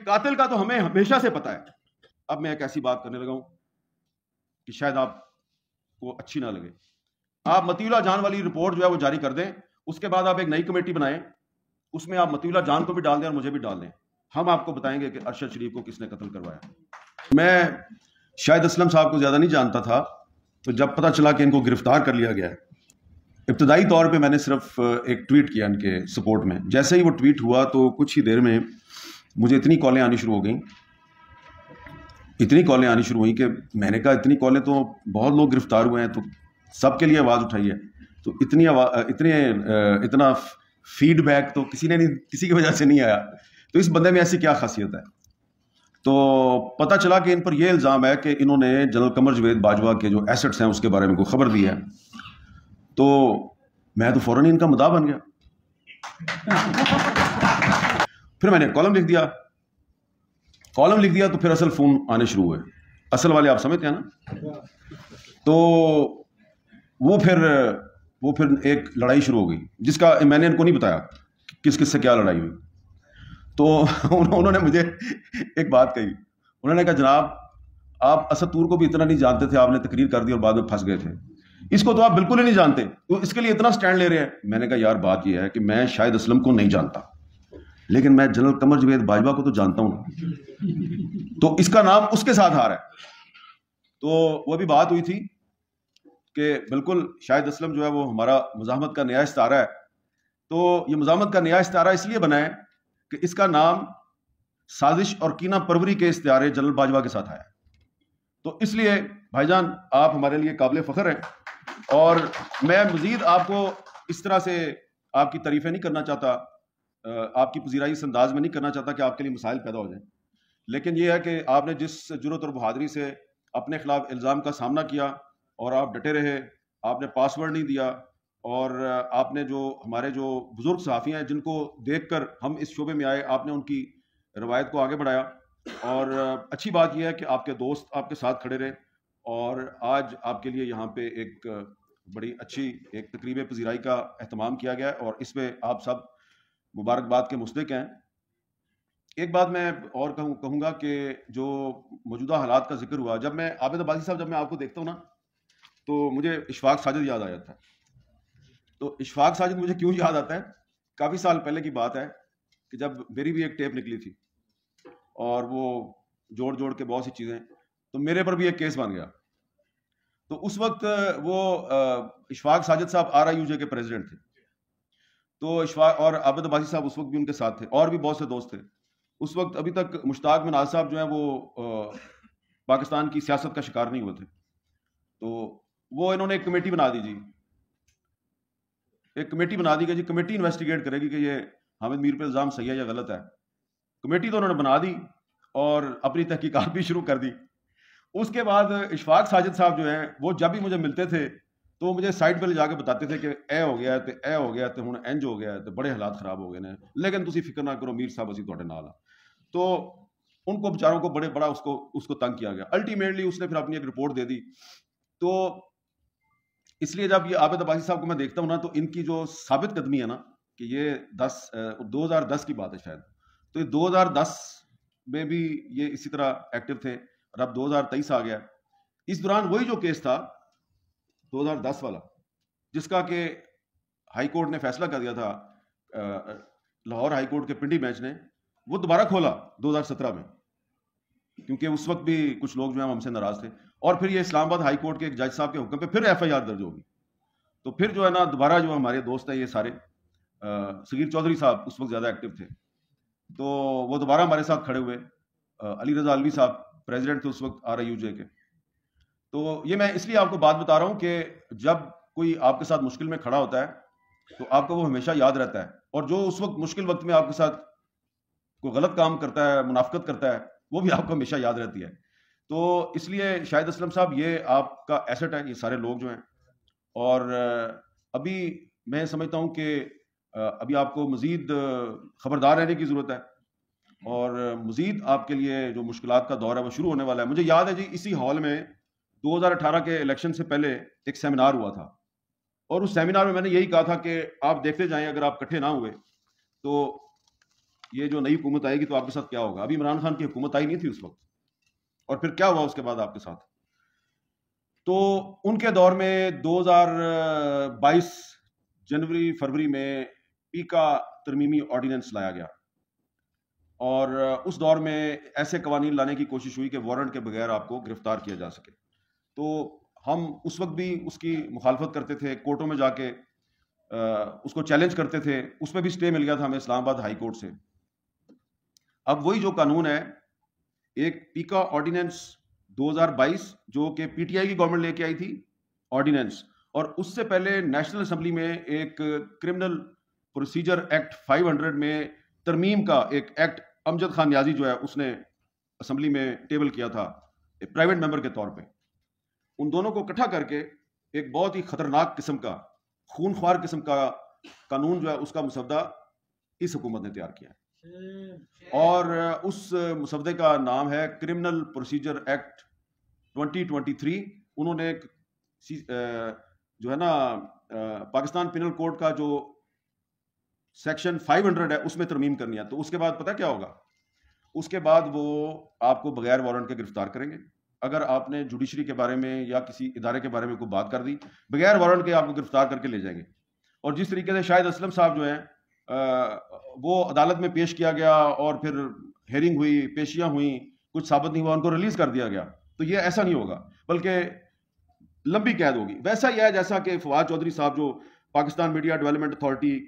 قاتل کا تو ہمیں ہمیشہ سے پتا ہے. اب میں ایک ایسی بات کرنے لگا ہوں کہ شاید آپ کو اچھی نہ لگے. آپ مطیع اللہ جان والی رپورٹ جو ہے وہ جاری کر دیں, اس کے بعد آپ ایک نئی کمیٹی بنائیں, اس میں آپ مطیع اللہ جان کو بھی ڈال دیں اور مجھے بھی ڈال دیں. ہم آپ کو بتائیں گے کہ ارشد شریف کو کس نے قتل کروایا. میں شاہد اسلم صاحب کو زیادہ نہیں جانتا تھا, تو جب پتہ چلا کہ ان کو گرفتار کر لیا گیا ہے, ابتدائی طور پہ میں نے صرف ایک ٹویٹ کیا ان کے سپورٹ میں. جیسے ہی وہ ٹویٹ ہوا تو کچھ ہی دیر میں مجھے اتنی کالیں آنی شروع ہو گئیں کہ میں نے کہا اتنی کالیں تو بہت لوگ گرفتار ہوئے ہیں تو سب کے لیے آواز اٹھائی ہے, تو اتنا فیڈ بیک تو کسی کی وجہ سے نہیں آیا. تو اس بندے میں ایسی کیا خاصیت ہے؟ تو پتہ چلا کہ ان پر یہ الزام ہے کہ انہوں نے جنرل قمر جاوید باجوہ کے جو ایسٹس ہیں اس کے بارے میں کوئی خبر دی ہے. تو میں تو فوراً ان کا مداح بن گیا. پھر میں نے کالم لکھ دیا تو پھر اصل فون آنے شروع ہوئے, اصل والے آپ سمجھتے ہیں نا. تو وہ پھر ایک لڑائی شروع ہو گئی جس کا میں نے ان کو نہیں بتایا کس سے کیا لڑائی ہوئی. تو انہوں نے مجھے ایک بات کہی, انہوں نے کہا جناب آپ اسد طور کو بھی اتنا نہیں جانتے تھے, آپ نے تقریر کر دی اور بعد میں پھنس گئے تھے. اس کو تو آپ بالکل ہی نہیں جانتے, تو اس کے لیے اتنا سٹینڈ لے رہے ہیں. میں نے کہا یار بات یہ ہے کہ میں شاہد اسلم کو نہیں جانتا, لیکن میں جنرل قمر جاوید باجوہ کو تو جانتا ہوں, تو اس کا نام اس کے ساتھ آ رہا ہے. تو وہ بھی بات ہوئی تھی کہ بالکل شاہد اسلم جو ہے وہ ہمارا مزاحمت کا نیا استعارہ ہے. تو یہ مزاحمت کا نیا استعارہ اس لیے بنا ہے کہ اس کا نام سازش اور کینہ پروری کے استعارے جنرل باجوہ کے ساتھ آیا ہے. تو اس لیے بھائی جان آپ ہمارے لیے قابل فخر ہیں, اور میں مزید آپ کو اس طرح سے آپ کی تعریفیں نہیں کرنا چاہتا, آپ کی پذیرائی اس انداز میں نہیں کرنا چاہتا کہ آپ کے لیے مسائل پیدا ہو جائیں. لیکن یہ ہے کہ آپ نے جس جرأت اور بہادری سے اپنے خلاف الزام کا سامنا کیا اور آپ ڈٹے رہے, آپ نے پاس ورڈ نہیں دیا, اور آپ نے جو ہمارے جو بزرگ صحافی ہیں جن کو دیکھ کر ہم اس شعبے میں آئے, آپ نے ان کی روایت کو آگے بڑھایا. اور اچھی بات یہ ہے کہ آپ کے دوست آپ کے ساتھ کھڑے رہے, اور آج آپ کے لیے یہاں پہ ایک بڑی اچھی ایک تقریب پذیرائی کا اہتمام کیا گیا ہے, اور اس پہ آپ سب مبارکباد کے مستحق ہیں. ایک بات میں اور کہوں گا کہ جو موجودہ حالات کا ذکر ہوا, جب میں عابد عباسی صاحب جب میں آپ کو دیکھتا ہوں نا تو مجھے اشفاق ساجد یاد آ جاتا ہے. تو اشفاق ساجد مجھے کیوں یاد آتا ہے, کافی سال پہلے کی بات ہے کہ جب میری بھی ایک ٹیپ نکلی تھی اور وہ جوڑ کے بہت سی چیزیں, تو میرے پر بھی ایک کیس بن گیا. تو اس وقت وہ اشفاق ساجد صاحب RIUJ کے پریزیڈنٹ تھے, تو اشفاق اور عابد عباسی صاحب اس وقت بھی ان کے ساتھ تھے, اور بھی بہت سے دوست تھے. اس وقت ابھی تک مشتاق مناز صاحب جو ہیں وہ پاکستان کی سیاست کا شکار نہیں ہوئے تھے. تو وہ انہوں نے ایک کمیٹی بنا دی کہ جی کمیٹی انویسٹیگیٹ کرے گی کہ یہ حامد میر پہ الزام صحیح ہے یا غلط ہے. کمیٹی تو انہوں نے بنا دی اور اپنی تحقیقات بھی شروع کر دی. اس کے بعد اشفاق ساجد صاحب جو ہیں وہ جب بھی مجھے ملتے تھے تو مجھے سائٹ پہ لے جا کے بتاتے تھے کہ اے ہو گیا تے ہن انج ہو گیا تے بڑے حالات خراب ہو گئے نے, لیکن تسی فکر نہ کرو میر صاحب اسی تواڈے نال ہاں. تو ان کو بیچاروں کو بڑا اس کو تنگ کیا گیا. الٹیمیٹلی اس نے پھر اپنی ایک رپورٹ دے دی. تو اس لیے جب یہ عابد عباسی صاحب کو میں دیکھتا ہوں نا تو ان کی جو ثابت قدمی ہے نا کہ یہ 2010 کی بات ہے شاید, تو یہ 2010 میں بھی یہ اسی طرح ایکٹیو تھے, اور اب 2023 آ گیا. اس دوران وہی جو کیس تھا 2010 والا جس کا کہ ہائی کورٹ نے فیصلہ کر دیا تھا, لاہور ہائی کورٹ کے پنڈی بینچ نے, وہ دوبارہ کھولا 2017 میں, کیونکہ اس وقت بھی کچھ لوگ جو ہیں ہم سے ناراض تھے. اور پھر یہ اسلام آباد ہائی کورٹ کے ایک جج صاحب کے حکم پہ پھر FIR درج ہوگی. تو پھر جو ہے نا دوبارہ جو ہمارے دوست ہیں یہ سارے, صغیر چودھری صاحب اس وقت زیادہ ایکٹیو تھے, تو وہ دوبارہ ہمارے ساتھ کھڑے ہوئے. علی رضا الوی صاحب پریزیڈنٹ تھے اس وقت RIUJ کے. تو یہ میں اس لیے آپ کو بات بتا رہا ہوں کہ جب کوئی آپ کے ساتھ مشکل میں کھڑا ہوتا ہے تو آپ کو وہ ہمیشہ یاد رہتا ہے, اور جو اس وقت مشکل وقت میں آپ کے ساتھ کوئی غلط کام کرتا ہے, منافقت کرتا ہے, وہ بھی آپ کو ہمیشہ یاد رہتی ہے. تو اس لیے شاہد اسلم صاحب یہ آپ کا ایسٹ ہے, یہ سارے لوگ جو ہیں. اور ابھی میں سمجھتا ہوں کہ ابھی آپ کو مزید خبردار رہنے کی ضرورت ہے, اور مزید آپ کے لیے جو مشکلات کا دور ہے وہ شروع ہونے والا ہے. مجھے یاد ہے جی اسی ہال میں 2018 کے الیکشن سے پہلے ایک سیمینار ہوا تھا, اور اس سیمینار میں میں نے یہی کہا تھا کہ آپ دیکھتے جائیں, اگر آپ اکٹھے نہ ہوئے تو یہ جو نئی حکومت آئے گی تو آپ کے ساتھ کیا ہوگا. ابھی عمران خان کی حکومت آئی نہیں تھی اس وقت, اور پھر کیا ہوا اس کے بعد آپ کے ساتھ. تو ان کے دور میں 2022 جنوری فروری میں پیکا ترمیمی آرڈیننس لایا گیا, اور اس دور میں ایسے قوانین لانے کی کوشش ہوئی کہ وارنٹ کے بغیر آپ کو گرفتار کیا جا سکے. تو ہم اس وقت بھی اس کی مخالفت کرتے تھے, کورٹوں میں جا کے اس کو چیلنج کرتے تھے. اس پہ بھی اسٹے مل گیا تھا ہمیں اسلام آباد ہائی کورٹ سے. اب وہی جو قانون ہے, ایک پیکا آرڈیننس 2022 جو کہ پی ٹی آئی کی گورنمنٹ لے کے آئی تھی آرڈیننس, اور اس سے پہلے نیشنل اسمبلی میں ایک کرمنل پروسیجر ایکٹ 500 میں ترمیم کا ایک ایکٹ امجد خان نیازی جو ہے اس نے اسمبلی میں ٹیبل کیا تھا پرائیویٹ ممبر کے طور پہ. ان دونوں کو اکٹھا کر کے ایک بہت ہی خطرناک قسم کا, خون خوار قسم کا قانون جو ہے اس کا مسودہ اس حکومت نے تیار کیا ہے, اور اس مسودے کا نام ہے کرمنل پروسیجر ایکٹ 2023. انہوں نے جو ہے نا پاکستان پینل کوڈ کا جو سیکشن 500 ہے اس میں ترمیم کرنی ہے. تو اس کے بعد پتہ کیا ہوگا, اس کے بعد وہ آپ کو بغیر وارنٹ کے گرفتار کریں گے. اگر آپ نے جوڈیشری کے بارے میں یا کسی ادارے کے بارے میں کوئی بات کر دی, بغیر وارنٹ کے آپ کو گرفتار کر کے لے جائیں گے. اور جس طریقے سے شاہد اسلم صاحب جو ہیں وہ عدالت میں پیش کیا گیا, اور پھر ہیئرنگ ہوئی, پیشیاں ہوئیں, کچھ ثابت نہیں ہوا, ان کو ریلیز کر دیا گیا. تو یہ ایسا نہیں ہوگا, بلکہ لمبی قید ہوگی. ویسا ہی ہے جیسا کہ فواد چودھری صاحب جو پاکستان میڈیا ڈیولپمنٹ اتھارٹی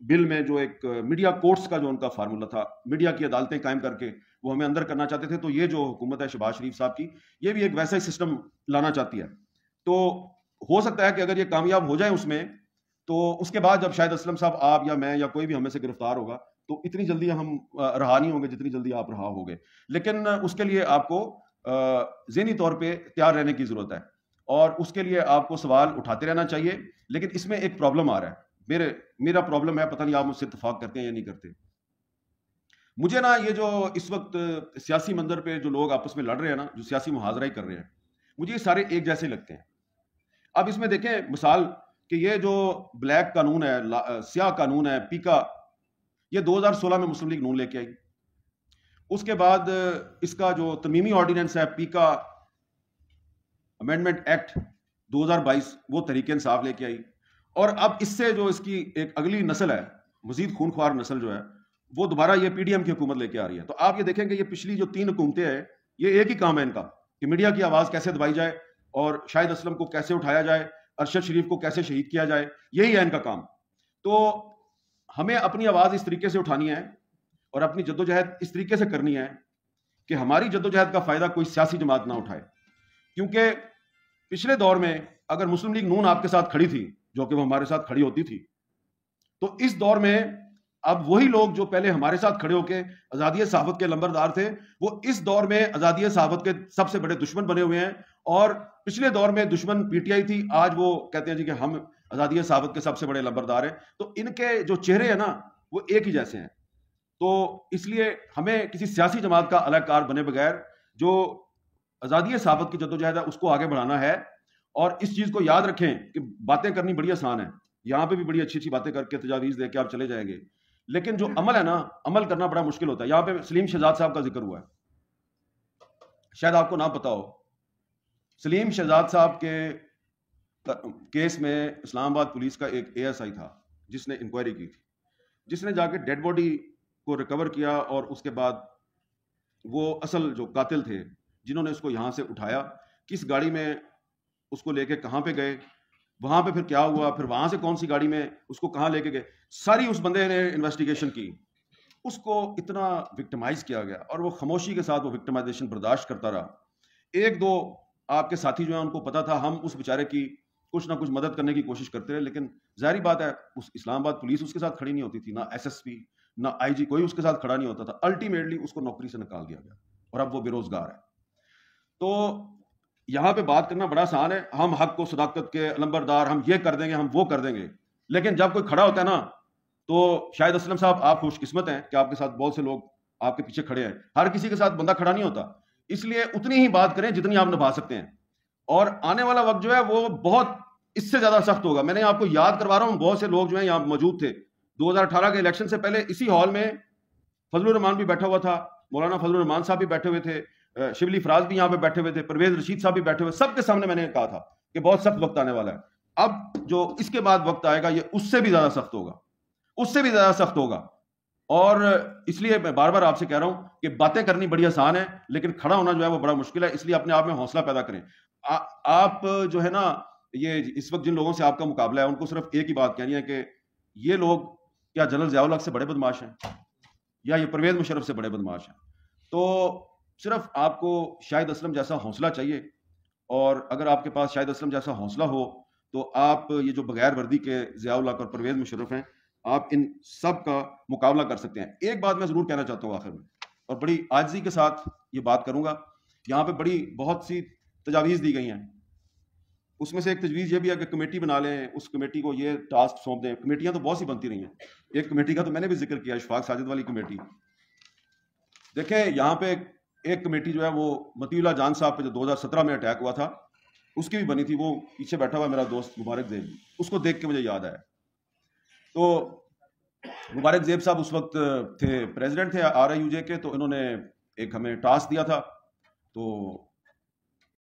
بل میں جو ایک میڈیا کورٹس کا جو ان کا فارمولا تھا, میڈیا کی عدالتیں قائم کر کے وہ ہمیں اندر کرنا چاہتے تھے. تو یہ جو حکومت ہے شہباز شریف صاحب کی, یہ بھی ایک ویسا ہی سسٹم لانا چاہتی ہے. تو ہو سکتا ہے کہ اگر یہ کامیاب ہو جائیں اس میں, تو اس کے بعد جب شاہد اسلم صاحب, آپ یا میں یا کوئی بھی ہمیں سے گرفتار ہوگا, تو اتنی جلدی ہم رہا نہیں ہوں گے جتنی جلدی آپ رہا ہوگے. لیکن اس کے لیے آپ کو ذہنی طور پہ تیار رہنے کی ضرورت ہے, اور اس کے لیے آپ کو سوال اٹھاتے رہنا چاہیے. لیکن اس میں ایک پرابلم آ رہا ہے, میرا پرابلم ہے, پتہ نہیں آپ مجھ سے اتفاق کرتے ہیں یا نہیں کرتے. مجھے نا یہ جو اس وقت سیاسی منظر پہ جو لوگ آپس میں لڑ رہے ہیں نا, جو سیاسی محاذرہ ہی کر رہے ہیں, مجھے یہ سارے ایک جیسے لگتے ہیں. اب اس میں دیکھیں مثال کہ یہ جو بلیک قانون ہے, سیاہ قانون ہے پیکا, یہ 2016 میں مسلم لیگ نون لے کے آئی. اس کے بعد اس کا جو ترمیمی آرڈیننس ہے پیکا امینڈمنٹ ایکٹ 2022, وہ تحریک انصاف لے کے آئی. اور اب اس سے جو اس کی ایک اگلی نسل ہے, مزید خون خوار نسل جو ہے, وہ دوبارہ یہ پی ڈی ایم کی حکومت لے کے آ رہی ہے. تو آپ یہ دیکھیں کہ یہ پچھلی جو 3 حکومتیں ہیں, یہ ایک ہی کام ہے ان کا کہ میڈیا کی آواز کیسے دبائی جائے, اور شاہد اسلم کو کیسے اٹھایا جائے, ارشد شریف کو کیسے شہید کیا جائے, یہی ہے ان کا کام. تو ہمیں اپنی آواز اس طریقے سے اٹھانی ہے, اور اپنی جدوجہد اس طریقے سے کرنی ہے کہ ہماری جدوجہد کا فائدہ کوئی سیاسی جماعت نہ اٹھائے. کیونکہ پچھلے دور میں اگر مسلم لیگ نون آپ کے ساتھ کھڑی تھی, جو کہ وہ ہمارے ساتھ کھڑی ہوتی تھی, تو اس دور میں اب وہی لوگ جو پہلے ہمارے ساتھ کھڑے ہو کے آزادی صحافت کے لمبردار تھے, وہ اس دور میں آزادی صحافت کے سب سے بڑے دشمن بنے ہوئے ہیں. اور پچھلے دور میں دشمن پی ٹی آئی تھی, آج وہ کہتے ہیں جی کہ ہم آزادی صحافت کے سب سے بڑے لمبردار ہیں. تو ان کے جو چہرے ہیں نا وہ ایک ہی جیسے ہیں. تو اس لیے ہمیں کسی سیاسی جماعت کا علیحدہ کار بنے بغیر جو آزادی صحافت کی جدوجہد ہے اس کو آگے بڑھانا ہے. اور اس چیز کو یاد رکھیں کہ باتیں کرنی بڑی آسان ہے, یہاں پہ بھی بڑی اچھی اچھی باتیں کر کے تجاویز دے کے آپ چلے جائیں گے, لیکن جو عمل ہے نا, عمل کرنا بڑا مشکل ہوتا ہے. یہاں پہ سلیم شہزاد صاحب کا ذکر ہوا ہے, شاید آپ کو نہ پتا ہو. سلیم شہزاد صاحب کے کیس میں اسلام آباد پولیس کا ایک اے ایس آئی تھا جس نے انکوائری کی تھی, جس نے جا کے ڈیڈ باڈی کو ریکور کیا, اور اس کے بعد وہ اصل جو قاتل تھے جنہوں نے اس کو یہاں سے اٹھایا, کس گاڑی میں اس کو لے کے کہاں پہ گئے, وہاں پہ پھر کیا ہوا, پھر وہاں سے کون سی گاڑی میں اس کو کہاں لے کے گئے, ساری اس بندے نے انویسٹیگیشن کی. اس کو اتنا وکٹمائز کیا گیا, اور وہ خاموشی کے ساتھ وہ وکٹمائزیشن برداشت کرتا رہا. 1-2 آپ کے ساتھی جو ہیں ان کو پتا تھا, ہم اس بیچارے کی کچھ نہ کچھ مدد کرنے کی کوشش کرتے رہے, لیکن ظاہری بات ہے اس اسلام آباد پولیس اس کے ساتھ کھڑی نہیں ہوتی تھی, نہ ایس ایس پی نہ آئی جی, کوئی اس کے ساتھ کھڑا نہیں ہوتا تھا. الٹیمیٹلی اس کو نوکری سے نکال دیا گیا, اور اب وہ بے روزگار ہے. تو یہاں پہ بات کرنا بڑا آسان ہے, ہم حق و صداقت کے علمبردار, ہم یہ کر دیں گے, ہم وہ کر دیں گے. لیکن جب کوئی کھڑا ہوتا ہے نا, تو شاہد اسلم صاحب آپ خوش قسمت ہیں کہ آپ کے ساتھ بہت سے لوگ آپ کے پیچھے کھڑے ہیں. ہر کسی کے ساتھ بندہ کھڑا نہیں ہوتا, اس لیے اتنی ہی بات کریں جتنی آپ نبھا سکتے ہیں. اور آنے والا وقت جو ہے وہ بہت اس سے زیادہ سخت ہوگا. میں نے آپ کو یاد کروا رہا ہوں, بہت سے لوگ جو ہیں یہاں موجود تھے 2018 کے الیکشن سے پہلے اسی ہال میں فضل الرحمان بھی بیٹھا ہوا تھا, مولانا فضل الرحمان صاحب بھی بیٹھے ہوئے تھے, شبلی فراز بھی یہاں پہ بیٹھے ہوئے تھے, پرویز رشید صاحب بھی بیٹھے ہوئے, سب کے سامنے میں نے کہا تھا کہ بہت سخت وقت آنے والا ہے. اب جو اس کے بعد وقت آئے گا یہ اس سے بھی زیادہ سخت ہوگا, اس سے بھی زیادہ سخت ہوگا. اور اس لیے میں بار بار آپ سے کہہ رہا ہوں کہ باتیں کرنی بڑی آسان ہے, لیکن کھڑا ہونا جو ہے وہ بڑا مشکل ہے. اس لیے اپنے آپ میں حوصلہ پیدا کریں. آپ جو ہے نا, یہ اس وقت جن لوگوں سے آپ کا مقابلہ ہے ان کو صرف ایک ہی بات کہنی ہے کہ یہ لوگ کیا جنرل ضیاء الحق سے بڑے بدماش ہیں, یا یہ پرویز مشرف سے بڑے بدماش ہیں؟ تو صرف آپ کو شاہد اسلم جیسا حوصلہ چاہیے, اور اگر آپ کے پاس شاہد اسلم جیسا حوصلہ ہو تو آپ یہ جو بغیر وردی کے ضیاء الحق اور پرویز مشرف ہیں, آپ ان سب کا مقابلہ کر سکتے ہیں. ایک بات میں ضرور کہنا چاہتا ہوں آخر میں, اور بڑی عاجزی کے ساتھ یہ بات کروں گا. یہاں پہ بہت سی تجاویز دی گئی ہیں, اس میں سے ایک تجویز یہ بھی ہے کہ کمیٹی بنا لیں, اس کمیٹی کو یہ ٹاسک سونپ دیں. کمیٹیاں تو بہت سی بنتی رہی ہیں, ایک کمیٹی کا تو میں نے بھی ذکر کیا, اشفاق ساجد والی کمیٹی. دیکھیں یہاں پہ ایک کمیٹی جو ہے وہ مطیع اللہ جان صاحب پہ جو 2017 میں اٹیک ہوا تھا اس کی بھی بنی تھی. وہ پیچھے بیٹھا ہوا میرا دوست مبارک زیب, اس کو دیکھ کے مجھے یاد آیا. تو مبارک زیب صاحب اس وقت تھے پریزیڈنٹ تھے RIUJ کے, تو انہوں نے ایک ہمیں ٹاسک دیا تھا. تو